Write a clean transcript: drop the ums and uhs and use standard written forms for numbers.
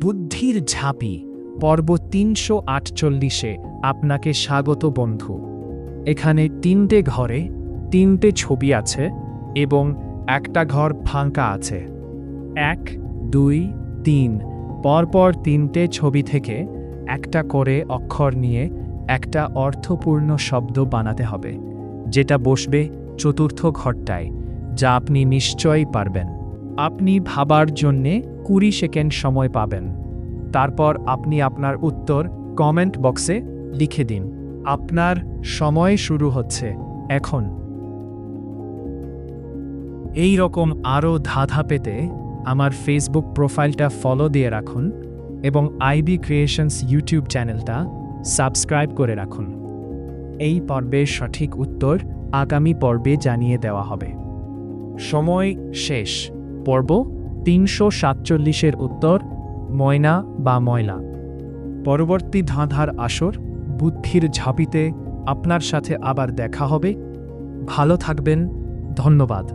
বুদ্ধির ঝাঁপি পর্ব ৩৪৮-এ আপনাকে স্বাগত বন্ধু। এখানে ৩টে ঘরে ৩টে ছবি আছে এবং একটা ঘর ফাঁকা আছে। ১, ২, ৩ পরপর ৩টে ছবি থেকে একটা করে অক্ষর নিয়ে একটা অর্থপূর্ণ শব্দ বানাতে হবে, যেটা বসবে চতুর্থ ঘরটায়, যা আপনি নিশ্চয়ই পারবেন। আপনি ভাবার জন্যে ২০ সেকেন্ড সময় পাবেন। তারপর আপনি আপনার উত্তর কমেন্ট বক্সে লিখে দিন। আপনার সময় শুরু হচ্ছে এখন। এই রকম আরও ধাঁধা পেতে আমার ফেসবুক প্রোফাইলটা ফলো দিয়ে রাখুন এবং আইবি ক্রিয়েশনস ইউটিউব চ্যানেলটা সাবস্ক্রাইব করে রাখুন। এই পর্বের সঠিক উত্তর আগামী পর্বে জানিয়ে দেওয়া হবে। সময় শেষ। পর্ব ৩৪৭-এর উত্তর ময়না বা ময়লা। পরবর্তী ধাঁধার আসর বুদ্ধির ঝাঁপিতে আপনার সাথে আবার দেখা হবে। ভালো থাকবেন। ধন্যবাদ।